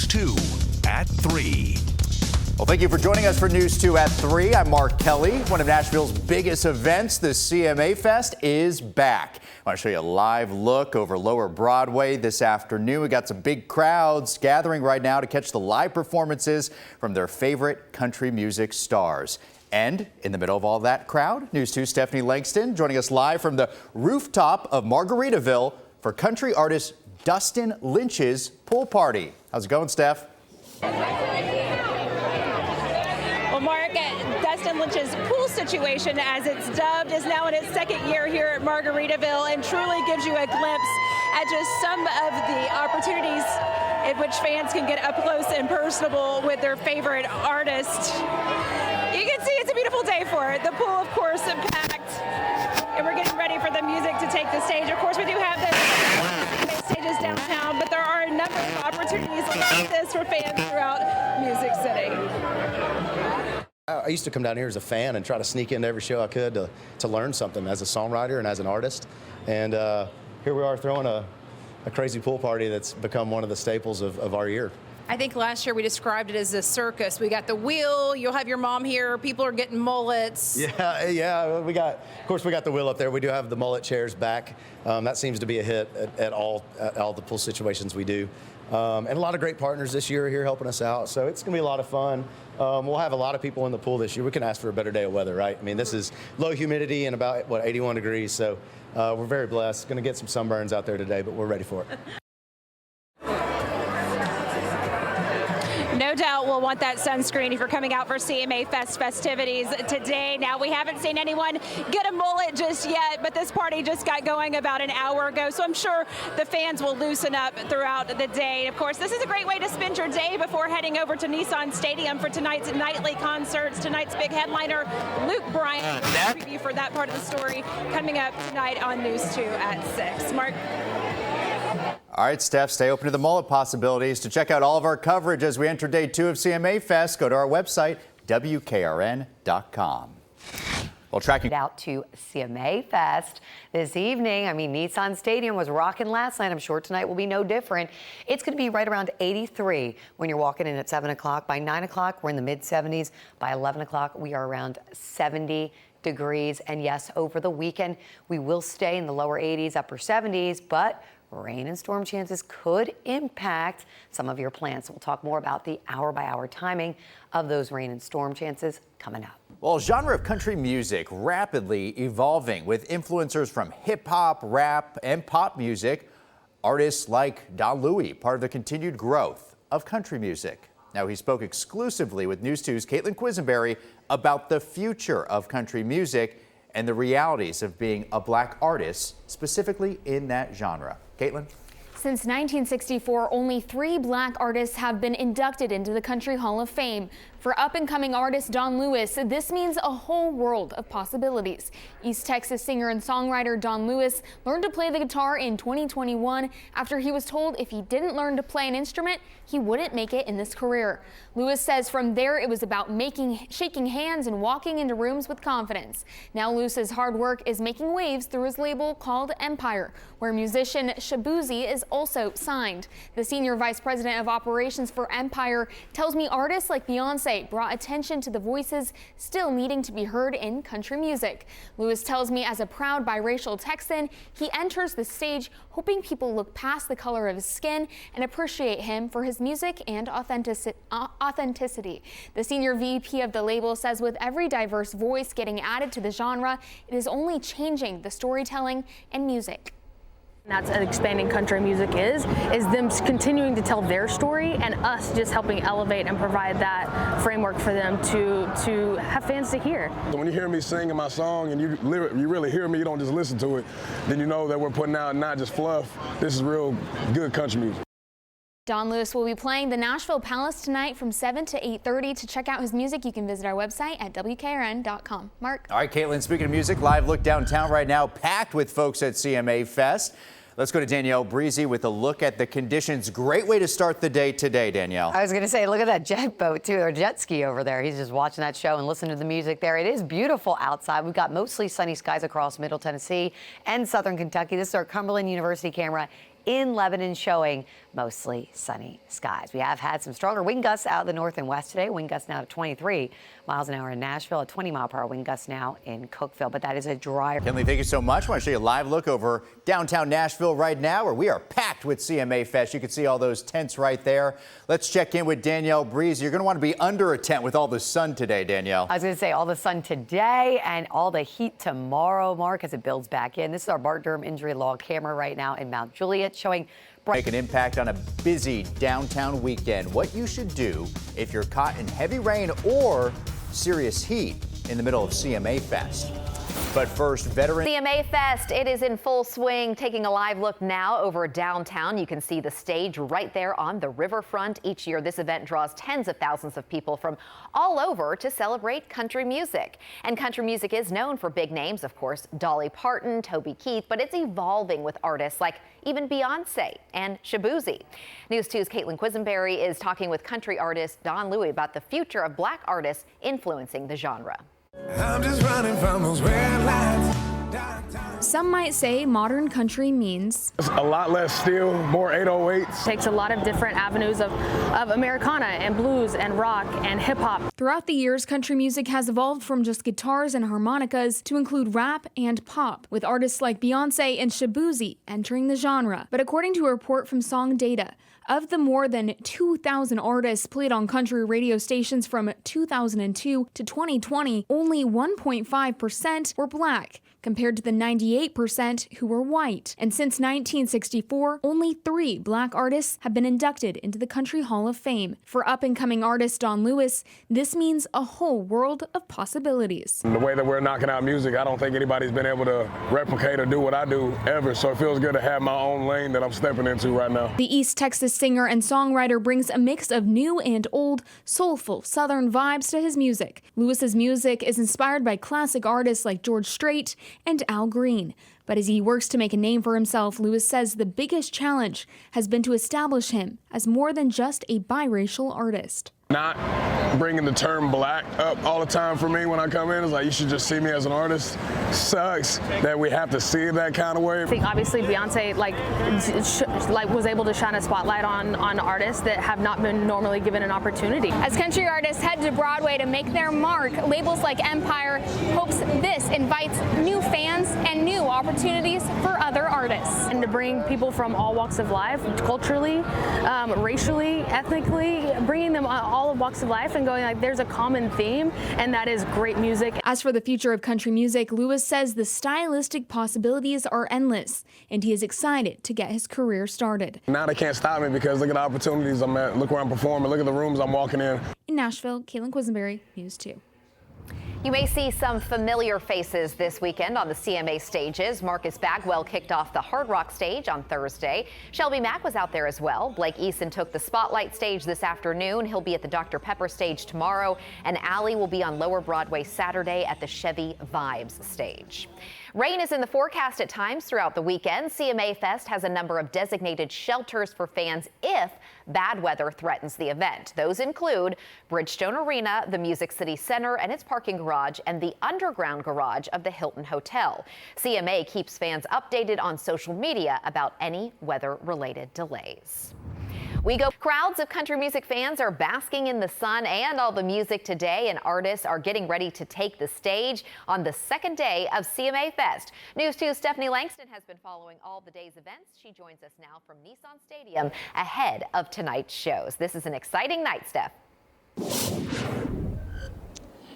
News 2 at 3. Well, thank you for joining us for News 2 at 3. I'm Mark Kelly. One of Nashville's biggest events, the CMA Fest, is back. I want to show you a live look over Lower Broadway this afternoon. We got some big crowds gathering right now to catch the live performances from their favorite country music stars. And in the middle of all that crowd, News 2's Stephanie Langston joining us live from the rooftop of Margaritaville for country artist Dustin Lynch's pool party. How's it going, Steph? Well, Mark, Dustin Lynch's pool situation, as it's dubbed, is now in its second year here at Margaritaville and truly gives you a glimpse at just some of the opportunities in which fans can get up close and personable with their favorite artist. You can see it's a beautiful day for it. The pool, of course, packed, and we're getting ready for the music to take the stage. Of course, we do have the stages downtown, but there are a number of opportunities like this for fans throughout Music City. I used to come down here as a fan and try to sneak into every show I could to learn something as a songwriter and as an artist. And here we are throwing a crazy pool party that's become one of the staples of our year. I think last year we described it as a circus. We got the wheel, you'll have your mom here, people are getting mullets. Yeah, of course we got the wheel up there. We do have the mullet chairs back. That seems to be a hit at all the pool situations we do. And a lot of great partners this year are here helping us out. So it's gonna be a lot of fun. We'll have a lot of people in the pool this year. We can ask for a better day of weather, right? I mean, this is low humidity and about, 81 degrees. So we're very blessed. Gonna get some sunburns out there today, but we're ready for it. No doubt we'll want that sunscreen if you're coming out for CMA Fest festivities today. Now, we haven't seen anyone get a mullet just yet, but this party just got going about an hour ago, so I'm sure the fans will loosen up throughout the day. Of course, this is a great way to spend your day before heading over to Nissan Stadium for tonight's nightly concerts. Tonight's big headliner, Luke Bryan. Preview for that part of the story coming up tonight on News 2 at 6. Mark? All right, Steph, stay open to the mullet possibilities. To check out all of our coverage as we enter day 2 of CMA Fest, go to our website, WKRN.com. Well, tracking out to CMA Fest this evening. I mean, Nissan Stadium was rocking last night. I'm sure tonight will be no different. It's going to be right around 83 when you're walking in at 7 o'clock. By 9 o'clock, we're in the mid-70s. By 11 o'clock, we are around 70 degrees. And yes, over the weekend, we will stay in the lower 80s, upper 70s, but rain and storm chances could impact some of your plans. We'll talk more about the hour-by-hour timing of those rain and storm chances coming up. Well, genre of country music rapidly evolving with influencers from hip-hop, rap, and pop music. Artists like Don Louie, part of the continued growth of country music. Now, he spoke exclusively with News 2's Caitlin Quisenberry about the future of country music and the realities of being a black artist, specifically in that genre. Caitlin? Since 1964, only 3 black artists have been inducted into the Country Hall of Fame. For up-and-coming artist Don Lewis, this means a whole world of possibilities. East Texas singer and songwriter Don Lewis learned to play the guitar in 2021 after he was told if he didn't learn to play an instrument, he wouldn't make it in this career. Lewis says from there it was about shaking hands and walking into rooms with confidence. Now Lewis's hard work is making waves through his label called Empire, where musician Shabuzi is also signed. The senior vice president of operations for Empire tells me artists like Beyonce brought attention to the voices still needing to be heard in country music. Lewis tells me as a proud biracial Texan, he enters the stage hoping people look past the color of his skin and appreciate him for his music and authenticity. The senior VP of the label says with every diverse voice getting added to the genre, it is only changing the storytelling and music. That's what expanding country music is them continuing to tell their story and us just helping elevate and provide that framework for them to have fans to hear. When you hear me singing my song and you really hear me, you don't just listen to it, then you know that we're putting out not just fluff, this is real good country music. Don Lewis will be playing the Nashville Palace tonight from 7 to 8:30. To check out his music, you can visit our website at WKRN.com. Mark? All right, Caitlin, speaking of music, live look downtown right now, packed with folks at CMA Fest. Let's go to Danielle Breezy with a look at the conditions. Great way to start the day today, Danielle. I was going to say, look at that jet boat, too, or jet ski over there. He's just watching that show and listening to the music there. It is beautiful outside. We've got mostly sunny skies across Middle Tennessee and Southern Kentucky. This is our Cumberland University camera in Lebanon showing mostly sunny skies. We have had some stronger wind gusts out of the north and west today. Wind gusts now at 23 miles an hour in Nashville, a 20-mile-per-hour wind gust now in Cookeville. But that is a dry. Kenley, thank you so much. I want to show you a live look over downtown Nashville right now, where we are packed with CMA Fest. You can see all those tents right there. Let's check in with Danielle Breeze. You're going to want to be under a tent with all the sun today, Danielle. I was going to say all the sun today and all the heat tomorrow, Mark, as it builds back in. This is our Bart Durham injury log camera right now in Mount Juliet showing Make an impact on a busy downtown weekend. What you should do if you're caught in heavy rain or serious heat in the middle of CMA Fest. But first, veteran CMA Fest, it is in full swing. Taking a live look now over downtown. You can see the stage right there on the riverfront. Each year, this event draws tens of thousands of people from all over to celebrate country music. And country music is known for big names, of course, Dolly Parton, Toby Keith, but it's evolving with artists like even Beyonce and Shabuzi. News 2's Caitlin Quisenberry is talking with country artist Don Louie about the future of black artists influencing the genre. I'm just running from those red lights. Some might say modern country means It's a lot less steel, more 808s. Takes a lot of different avenues of Americana and blues and rock and hip hop. throughout the years, country music has evolved from just guitars and harmonicas to include rap and pop, with artists like Beyonce and Shabuzi entering the genre. But according to a report from Song Data, of the more than 2,000 artists played on country radio stations from 2002 to 2020, only 1.5% were black, compared to the 98% who were white. And since 1964, only 3 black artists have been inducted into the Country Hall of Fame. For up-and-coming artist Don Lewis, this means a whole world of possibilities. The way that we're knocking out music, I don't think anybody's been able to replicate or do what I do ever, so it feels good to have my own lane that I'm stepping into right now. The East Texas singer and songwriter brings a mix of new and old, soulful Southern vibes to his music. Lewis's music is inspired by classic artists like George Strait and Al Green. But as he works to make a name for himself, Lewis says the biggest challenge has been to establish him as more than just a biracial artist. Not bringing the term black up all the time for me when I come in. It's like, you should just see me as an artist. Sucks that we have to see it that kind of way. I think obviously Beyonce was able to shine a spotlight on artists that have not been normally given an opportunity. As country artists head to Broadway to make their mark, labels like Empire hopes this invites new fans and new opportunities for other artists. And to bring people from all walks of life, culturally, racially, ethnically, bringing them all walks of life and going like there's a common theme, and that is great music. As for the future of country music, Lewis says the stylistic possibilities are endless, and he is excited to get his career started. Now they can't stop me because look at the opportunities I'm at, look where I'm performing, look at the rooms I'm walking in. In Nashville, Caitlin Quisenberry, News 2. You may see some familiar faces this weekend on the CMA stages. Marcus Bagwell kicked off the Hard Rock stage on Thursday. Shelby Mack was out there as well. Blake Eason took the Spotlight stage this afternoon. He'll be at the Dr. Pepper stage tomorrow, and Allie will be on Lower Broadway Saturday at the Chevy Vibes stage. Rain is in the forecast at times throughout the weekend. CMA Fest has a number of designated shelters for fans if bad weather threatens the event. Those include Bridgestone Arena, the Music City Center and its parking garage, and the underground garage of the Hilton Hotel. CMA keeps fans updated on social media about any weather-related delays. We go. Crowds of country music fans are basking in the sun and all the music today, and artists are getting ready to take the stage on the second day of CMA Fest. News 2's Stephanie Langston has been following all the day's events. She joins us now from Nissan Stadium ahead of tonight's shows. This is an exciting night, Steph.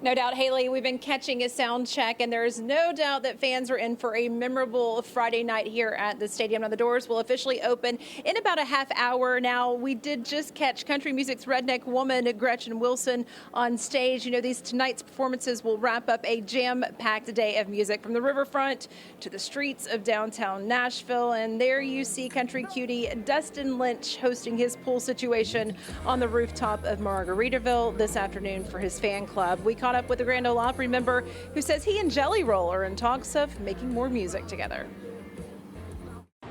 No doubt, Haley, we've been catching a sound check, and there's no doubt that fans are in for a memorable Friday night here at the stadium. Now, the doors will officially open in about a half hour. Now, we did just catch country music's redneck woman, Gretchen Wilson, on stage. You know, tonight's performances will wrap up a jam-packed day of music from the riverfront to the streets of downtown Nashville. And there you see country cutie Dustin Lynch hosting his pool situation on the rooftop of Margaritaville this afternoon for his fan club. We caught up with a Grand Ole Opry member who says he and Jelly Roll are in talks of making more music together.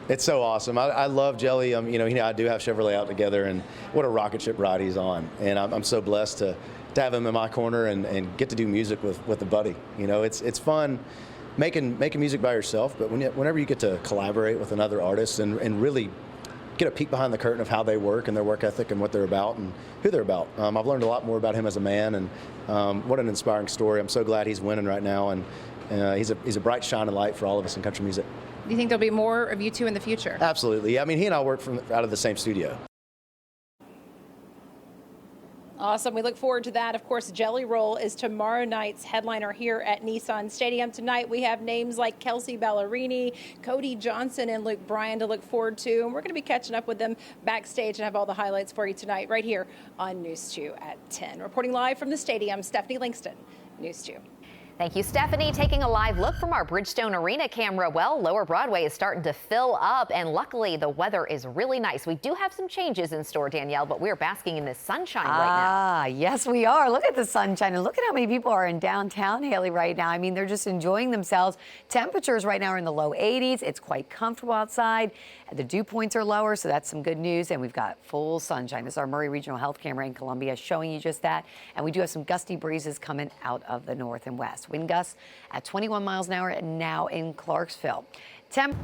It's so awesome. I love Jelly. I do have Chevrolet out together, and what a rocket ship ride he's on. And I'm so blessed to have him in my corner and get to do music with a buddy. You know, it's fun making music by yourself, but whenever you get to collaborate with another artist and really get a peek behind the curtain of how they work and their work ethic and what they're about and who they're about. I've learned a lot more about him as a man, and what an inspiring story. I'm so glad he's winning right now, and he's a bright shining light for all of us in country music. Do you think there'll be more of you two in the future? Absolutely. I mean, he and I work out of the same studio. Awesome. We look forward to that. Of course, Jelly Roll is tomorrow night's headliner here at Nissan Stadium. Tonight, we have names like Kelsey Ballerini, Cody Johnson, and Luke Bryan to look forward to. And we're going to be catching up with them backstage and have all the highlights for you tonight right here on News 2 at 10. Reporting live from the stadium, Stephanie Langston, News 2. Thank you, Stephanie. Taking a live look from our Bridgestone Arena camera. Well, Lower Broadway is starting to fill up, and luckily the weather is really nice. We do have some changes in store, Danielle, but we're basking in the sunshine right now. Yes, we are. Look at the sunshine, and look at how many people are in downtown Haley right now. I mean, they're just enjoying themselves. Temperatures right now are in the low 80s. It's quite comfortable outside. The dew points are lower, so that's some good news, and we've got full sunshine. This is our Murray Regional Health camera in Columbia showing you just that, and we do have some gusty breezes coming out of the north and west. Wind gusts at 21 miles an hour and now in Clarksville.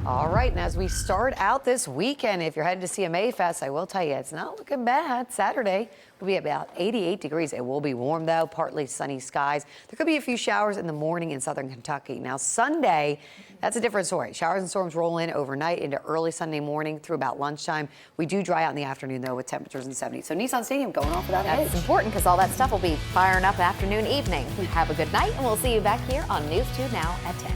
All right, and as we start out this weekend, if you're headed to CMA Fest, I will tell you it's not looking bad. Saturday will be about 88 degrees. It will be warm, though, partly sunny skies. There could be a few showers in the morning in southern Kentucky. Now, Sunday, that's a different story. Showers and storms roll in overnight into early Sunday morning through about lunchtime. We do dry out in the afternoon, though, with temperatures in 70s. So Nissan Stadium going off without a hitch. That's important because all that stuff will be firing up afternoon, evening. Have a good night, and we'll see you back here on News 2 now at 10.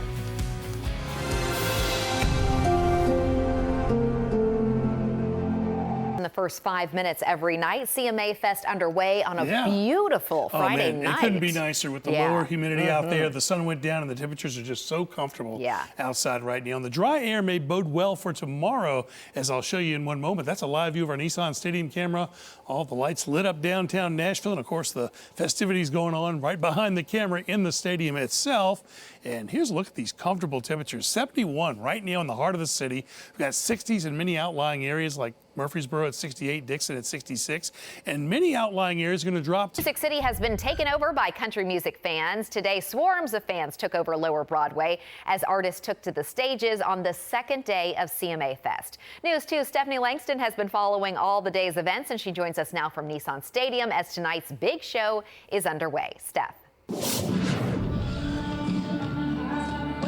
In the first 5 minutes every night, CMA Fest underway on a beautiful Friday night. It couldn't be nicer with the lower humidity out there. The sun went down and the temperatures are just so comfortable outside right now. And the dry air may bode well for tomorrow, as I'll show you in one moment. That's a live view of our Nissan Stadium camera. All the lights lit up downtown Nashville, and of course the festivities going on right behind the camera in the stadium itself. And here's a look at these comfortable temperatures. 71 right now in the heart of the city. We've got 60s in many outlying areas like Murfreesboro at 68, Dixon at 66, and many outlying areas are going to drop. Music City has been taken over by country music fans. Today, swarms of fans took over Lower Broadway as artists took to the stages on the second day of CMA Fest. News 2's Stephanie Langston has been following all the day's events, and she joins us now from Nissan Stadium as tonight's big show is underway. Steph.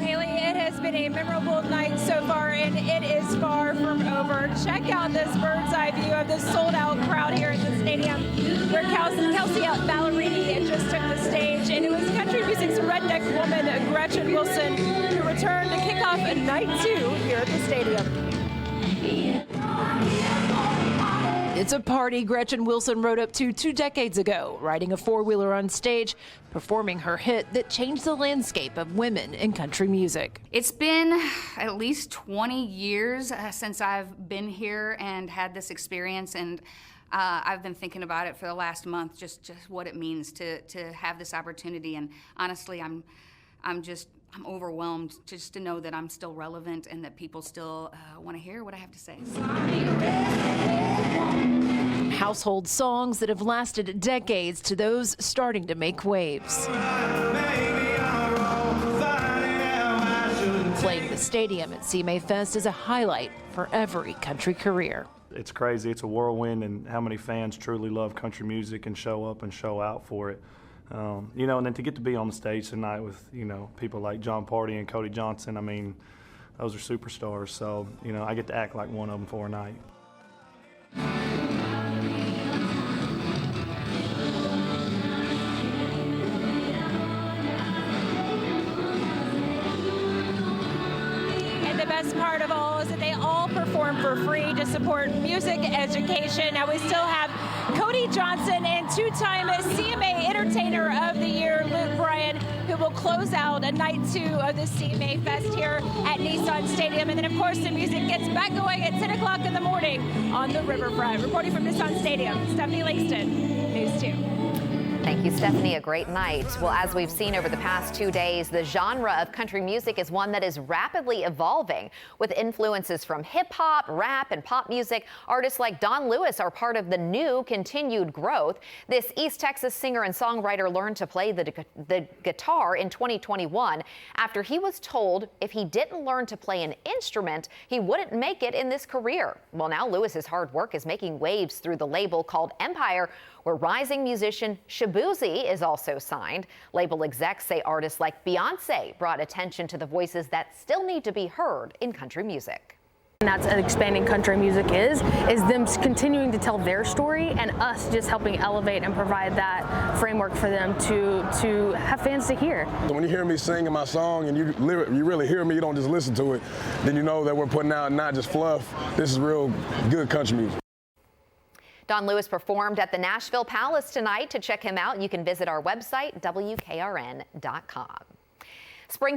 Haley, it has been a memorable night so far, and it is far from over. Check out this bird's eye view of the sold-out crowd here at the stadium, where Kelsey Ballerini just took the stage, and it was country music's redneck woman, Gretchen Wilson, who returned to kick off night 2 here at the stadium. It's a party Gretchen Wilson rode up to 2 decades ago, riding a four-wheeler on stage, performing her hit that changed the landscape of women in country music. It's been at least 20 years since I've been here and had this experience, and I've been thinking about it for the last month, just what it means to have this opportunity. And honestly, I'm overwhelmed just to know that I'm still relevant and that people still want to hear what I have to say. Household songs that have lasted decades to those starting to make waves. Playing the stadium at CMA Fest is a highlight for every country career. It's crazy. It's a whirlwind, and how many fans truly love country music and show up and show out for it. You know, and then to get to be on the stage tonight with, you know, people like John Party and Cody Johnson, I mean, those are superstars. So, you know, I get to act like one of them for a night. And the best part of all is that they all perform for free to support music education. Now we still have Cody Johnson and two-time CMA Entertainer of the Year, Luke Bryan, who will close out a night 2 of the CMA Fest here at Nissan Stadium. And then, of course, the music gets back going at 10 o'clock in the morning on the riverfront. Reporting from Nissan Stadium, Stephanie Langston, News 2. Thank you, Stephanie. A great night. Well, as we've seen over the past 2 days, the genre of country music is one that is rapidly evolving. With influences from hip hop, rap, and pop music, artists like Don Lewis are part of the new continued growth. This East Texas singer and songwriter learned to play the guitar in 2021 after he was told if he didn't learn to play an instrument, he wouldn't make it in this career. Well, now Lewis's hard work is making waves through the label called Empire, where rising musician Shabuzi is also signed. Label execs say artists like Beyonce brought attention to the voices that still need to be heard in country music. And that's what expanding country music is them continuing to tell their story and us just helping elevate and provide that framework for them to have fans to hear. When you hear me singing my song and you really hear me, you don't just listen to it, then you know that we're putting out not just fluff, this is real good country music. Don Lewis performed at the Nashville Palace tonight. To check him out, you can visit our website, WKRN.com. Spring